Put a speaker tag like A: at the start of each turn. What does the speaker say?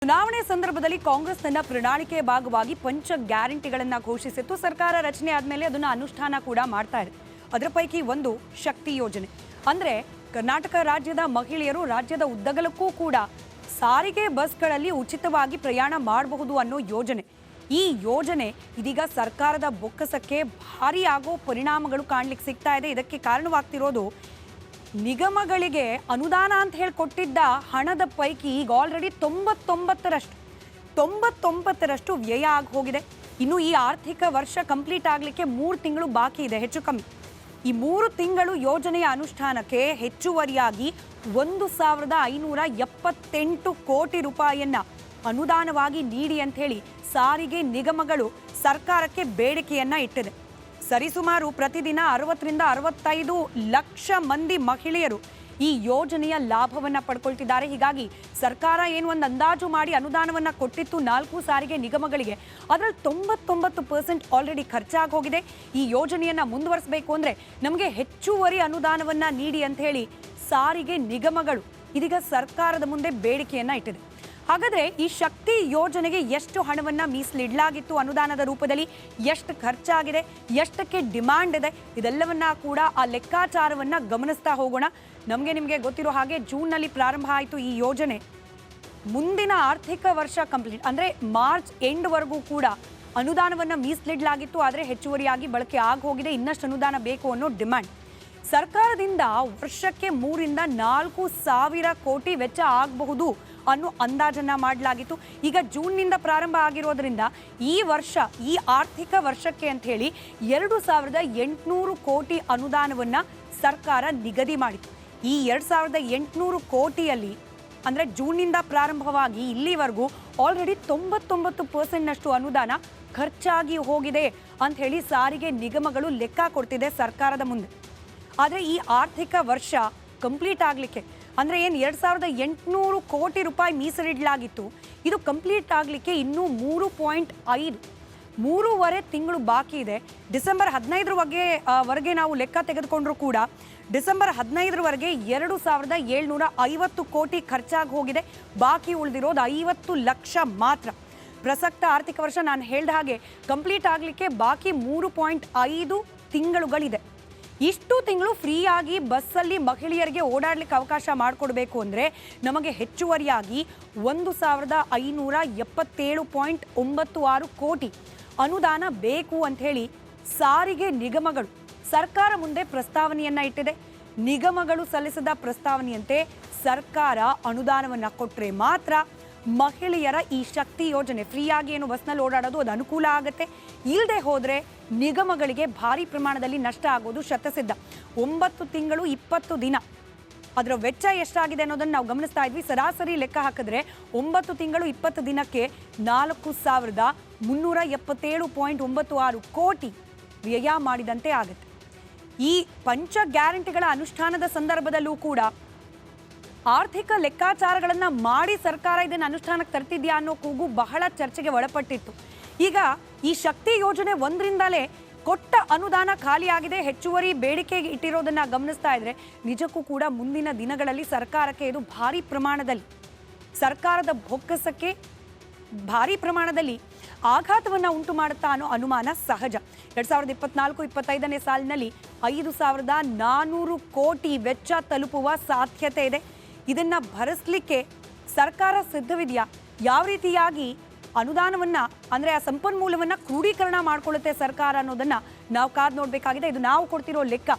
A: ಚುನಾವಣೆ ಸಂದರ್ಭದಲ್ಲಿ ಕಾಂಗ್ರೆಸ್ ತನ್ನ ಪ್ರಣಾಳಿಕೆಯ ಭಾಗವಾಗಿ ಪಂಚ ಗ್ಯಾರಂಟಿಗಳನ್ನು ಘೋಷಿಸಿತ್ತು. ಸರ್ಕಾರ ರಚನೆ ಆದಮೇಲೆ ಅದನ್ನು ಅನುಷ್ಠಾನ ಕೂಡ ಮಾಡ್ತಾ ಇದೆ. ಅದರ ಪೈಕಿ ಒಂದು ಶಕ್ತಿ ಯೋಜನೆ. ಅಂದರೆ ಕರ್ನಾಟಕ ರಾಜ್ಯದ ಮಹಿಳೆಯರು ರಾಜ್ಯದ ಉದ್ದಗಲಕ್ಕೂ ಕೂಡ ಸಾರಿಗೆ ಬಸ್ಗಳಲ್ಲಿ ಉಚಿತವಾಗಿ ಪ್ರಯಾಣ ಮಾಡಬಹುದು ಅನ್ನೋ ಯೋಜನೆ. ಈ ಯೋಜನೆ ಇದೀಗ ಸರ್ಕಾರದ ಬೊಕ್ಕಸಕ್ಕೆ ಭಾರಿ ಆಗೋ ಪರಿಣಾಮಗಳು ಕಾಣಲಿಕ್ಕೆ ಸಿಗ್ತಾ ಇದೆ. ಇದಕ್ಕೆ ಕಾರಣವಾಗ್ತಿರೋದು ನಿಗಮಗಳಿಗೆ ಅನುದಾನ ಅಂತ ಹೇಳಿ ಕೊಟ್ಟಿದ್ದ ಹಣದ ಪೈಕಿ ಈಗ ಆಲ್ರೆಡಿ 99% ವ್ಯಯ ಆಗಿ ಹೋಗಿದೆ. ಇನ್ನು ಈ ಆರ್ಥಿಕ ವರ್ಷ ಕಂಪ್ಲೀಟ್ ಆಗಲಿಕ್ಕೆ 3 ತಿಂಗಳು ಬಾಕಿ ಇದೆ, ಹೆಚ್ಚು ಕಮ್ಮಿ. ಈ 3 ತಿಂಗಳು ಯೋಜನೆಯ ಅನುಷ್ಠಾನಕ್ಕೆ ಹೆಚ್ಚುವರಿಯಾಗಿ 1,578 ಕೋಟಿ ರೂಪಾಯಿಯನ್ನ ಅನುದಾನವಾಗಿ ನೀಡಿ ಅಂತ ಹೇಳಿ ಸಾರಿಗೆ ನಿಗಮಗಳು ಸರ್ಕಾರಕ್ಕೆ ಬೇಡಿಕೆಯನ್ನ ಇಟ್ಟಿದೆ. ಸರಿಸುಮಾರು ಪ್ರತಿದಿನ 60 ರಿಂದ 65 ಲಕ್ಷ ಮಂದಿ ಮಹಿಳೆಯರು ಈ ಯೋಜನೆಯ ಲಾಭವನ್ನ ಪಡ್ಕೊಳ್ತಿದ್ದಾರೆ. ಹೀಗಾಗಿ ಸರ್ಕಾರ ಏನು ಒಂದು ಅಂದಾಜು ಮಾಡಿ ಅನುದಾನವನ್ನ ಕೊಟ್ಟಿತ್ತು 4 ಸಾರಿಗೆ ನಿಗಮಗಳಿಗೆ, ಅದರಲ್ಲಿ 99% ಆಲ್ರೆಡಿ ಖರ್ಚಾಗಿ ಹೋಗಿದೆ. ಈ ಯೋಜನೆಯನ್ನ ಮುಂದುವರಿಸಬೇಕು ಅಂದ್ರೆ ನಮಗೆ ಹೆಚ್ಚುವರಿ ಅನುದಾನವನ್ನ ನೀಡಿ ಅಂತ ಹೇಳಿ ಸಾರಿಗೆ ನಿಗಮಗಳು ಇದೀಗ ಸರ್ಕಾರದ ಮುಂದೆ ಬೇಡಿಕೆಯನ್ನ ಇಟ್ಟಿದೆ. ಹಾಗಾದ್ರೆ ಈ ಶಕ್ತಿ ಯೋಜನೆಗೆ ಎಷ್ಟು ಹಣವನ್ನ ಮೀಸಲಿಡಲಾಗಿತ್ತು ಅನುದಾನದ ರೂಪದಲ್ಲಿ, ಎಷ್ಟು ಖರ್ಚಾಗಿದೆ, ಎಷ್ಟಕ್ಕೆ ಡಿಮಾಂಡ್ ಇದೆ, ಇದೆಲ್ಲವನ್ನ ಕೂಡ ಆ ಲೆಕ್ಕಾಚಾರವನ್ನ ಗಮನಿಸ್ತಾ ಹೋಗೋಣ. ನಿಮಗೆ ಗೊತ್ತಿರೋ ಹಾಗೆ ಜೂನ್ನಲ್ಲಿ ಪ್ರಾರಂಭ ಆಯಿತು ಈ ಯೋಜನೆ. ಮುಂದಿನ ಆರ್ಥಿಕ ವರ್ಷ ಕಂಪ್ಲೀಟ್ ಅಂದರೆ ಮಾರ್ಚ್ ಎಂಡ್ವರೆಗೂ ಕೂಡ ಅನುದಾನವನ್ನ ಮೀಸಲಿಡಲಾಗಿತ್ತು. ಆದರೆ ಹೆಚ್ಚುವರಿಯಾಗಿ ಬಳಕೆ ಆಗಿ ಹೋಗಿದೆ. ಇನ್ನಷ್ಟು ಅನುದಾನ ಬೇಕು ಅನ್ನೋ ಡಿಮ್ಯಾಂಡ್. ಸರ್ಕಾರದಿಂದ ವರ್ಷಕ್ಕೆ 3 ರಿಂದ 4 ಸಾವಿರ ಕೋಟಿ ವೆಚ್ಚ ಆಗಬಹುದು ಅನ್ನೋ ಅಂದಾಜನ್ನ ಮಾಡಲಾಗಿತ್ತು. ಈಗ ಜೂನ್ನಿಂದ ಪ್ರಾರಂಭ ಆಗಿರೋದ್ರಿಂದ ಈ ವರ್ಷ, ಈ ಆರ್ಥಿಕ ವರ್ಷಕ್ಕೆ ಅಂತ ಹೇಳಿ 2,800 ಕೋಟಿ ಅನುದಾನವನ್ನ ಸರ್ಕಾರ ನಿಗದಿ ಮಾಡಿತು. ಈ 2,800 ಕೋಟಿಯಲ್ಲಿ ಅಂದರೆ ಜೂನ್ನಿಂದ ಪ್ರಾರಂಭವಾಗಿ ಇಲ್ಲಿವರೆಗೂ ಆಲ್ರೆಡಿ 99% ಅನುದಾನ ಖರ್ಚಾಗಿ ಹೋಗಿದೆ ಅಂತ ಹೇಳಿ ಸಾರಿಗೆ ನಿಗಮಗಳು ಲೆಕ್ಕ ಕೊಡ್ತಿದೆ ಸರ್ಕಾರದ ಮುಂದೆ. ಆದರೆ ಈ ಆರ್ಥಿಕ ವರ್ಷ ಕಂಪ್ಲೀಟ್ ಆಗಲಿಕ್ಕೆ ಅಂದರೆ ಏನು 2,800 ಕೋಟಿ ರೂಪಾಯಿ ಮೀಸಲಿಡಲಾಗಿತ್ತು, ಇದು ಕಂಪ್ಲೀಟ್ ಆಗಲಿಕ್ಕೆ ಇನ್ನೂ 3.5 ತಿಂಗಳು ಬಾಕಿ ಇದೆ. ಡಿಸೆಂಬರ್ 15 ನಾವು ಲೆಕ್ಕ ತೆಗೆದುಕೊಂಡ್ರೂ ಕೂಡ ಡಿಸೆಂಬರ್ 15 2,750 ಕೋಟಿ ಖರ್ಚಾಗಿ ಹೋಗಿದೆ. ಬಾಕಿ ಉಳಿದಿರೋದು 50 ಲಕ್ಷ ಮಾತ್ರ. ಪ್ರಸಕ್ತ ಆರ್ಥಿಕ ವರ್ಷ ನಾನು ಹೇಳಿದ ಹಾಗೆ ಕಂಪ್ಲೀಟ್ ಆಗಲಿಕ್ಕೆ ಬಾಕಿ 3.5 ತಿಂಗಳುಗಳಿದೆ. ಇಷ್ಟು ತಿಂಗಳು ಫ್ರೀಯಾಗಿ ಬಸ್ಸಲ್ಲಿ ಮಹಿಳೆಯರಿಗೆ ಓಡಾಡಲಿಕ್ಕೆ ಅವಕಾಶ ಮಾಡಿಕೊಡ್ಬೇಕು ಅಂದರೆ ನಮಗೆ ಹೆಚ್ಚುವರಿಯಾಗಿ 1,577.96 ಕೋಟಿ ಅನುದಾನ ಬೇಕು ಅಂಥೇಳಿ ಸಾರಿಗೆ ನಿಗಮಗಳು ಸರ್ಕಾರ ಮುಂದೆ ಪ್ರಸ್ತಾವನೆಯನ್ನು ಇಟ್ಟಿದೆ. ನಿಗಮಗಳು ಸಲ್ಲಿಸಿದ ಪ್ರಸ್ತಾವನೆಯಂತೆ ಸರ್ಕಾರ ಅನುದಾನವನ್ನು ಕೊಟ್ಟರೆ ಮಾತ್ರ ಮಹಿಳೆಯರ ಈ ಶಕ್ತಿ ಯೋಜನೆ ಫ್ರೀಯಾಗಿ ಏನು ಬಸ್ನಲ್ಲಿ ಓಡಾಡೋದು ಅದು ಅನುಕೂಲ ಆಗುತ್ತೆ. ಇಲ್ಲದೆ ಹೋದರೆ ನಿಗಮಗಳಿಗೆ ಭಾರಿ ಪ್ರಮಾಣದಲ್ಲಿ ನಷ್ಟ ಆಗೋದು ಶತಸಿದ್ಧ. 9 ತಿಂಗಳು 20 ದಿನ ಅದರ ವೆಚ್ಚ ಎಷ್ಟಾಗಿದೆ ಅನ್ನೋದನ್ನು ನಾವು ಗಮನಿಸ್ತಾ ಇದ್ವಿ. ಸರಾಸರಿ ಲೆಕ್ಕ ಹಾಕಿದ್ರೆ 9 ತಿಂಗಳು 20 ದಿನಕ್ಕೆ 4,377.96 ಕೋಟಿ ವ್ಯಯ ಮಾಡಿದಂತೆ ಆಗುತ್ತೆ. ಈ ಪಂಚ ಗ್ಯಾರಂಟಿಗಳ ಅನುಷ್ಠಾನದ ಸಂದರ್ಭದಲ್ಲೂ ಕೂಡ ಆರ್ಥಿಕ ಲೆಕ್ಕಾಚಾರಗಳನ್ನು ಮಾಡಿ ಸರ್ಕಾರ ಇದನ್ನು ಅನುಷ್ಠಾನಕ್ಕೆ ತರ್ತಿದ್ಯಾ ಅನ್ನೋ ಕೂಗು ಬಹಳ ಚರ್ಚೆಗೆ ಒಳಪಟ್ಟಿತ್ತು. ಈಗ ಈ ಶಕ್ತಿ ಯೋಜನೆ 1ರಿಂದಲೇ ಕೊಟ್ಟ ಅನುದಾನ ಖಾಲಿಯಾಗಿದೆ. ಹೆಚ್ಚುವರಿ ಬೇಡಿಕೆಗೆ ಇಟ್ಟಿರೋದನ್ನು ಗಮನಿಸ್ತಾ ಇದ್ರೆ ನಿಜಕ್ಕೂ ಕೂಡ ಮುಂದಿನ ದಿನಗಳಲ್ಲಿ ಸರ್ಕಾರಕ್ಕೆ ಇದು ಭಾರಿ ಪ್ರಮಾಣದಲ್ಲಿ ಸರ್ಕಾರದ ಬೊಕ್ಕಸಕ್ಕೆ ಭಾರಿ ಪ್ರಮಾಣದಲ್ಲಿ ಆಘಾತವನ್ನು ಉಂಟು ಮಾಡುತ್ತಾ ಅನ್ನೋ ಅನುಮಾನ ಸಹಜ. 2024-25ನೇ ಸಾಲಿನಲ್ಲಿ 5,400 ಕೋಟಿ ವೆಚ್ಚ ತಲುಪುವ ಸಾಧ್ಯತೆ ಇದೆ. ಇದನ್ನು ಭರಿಸಲಿಕ್ಕೆ ಸರ್ಕಾರ ಸಿದ್ಧವಿದೆಯಾ? ಯಾವ ರೀತಿಯಾಗಿ ಅನುದಾನವನ್ನು ಅಂದರೆ ಆ ಸಂಪನ್ಮೂಲವನ್ನು ಕ್ರೋಢೀಕರಣ ಮಾಡಿಕೊಳ್ಳುತ್ತೆ ಸರ್ಕಾರ ಅನ್ನೋದನ್ನು ನಾವು ಕಾದು ನೋಡಬೇಕಾಗಿದೆ. ಇದು ನಾವು ಕೊಡ್ತಿರೋ ಲೆಕ್ಕ.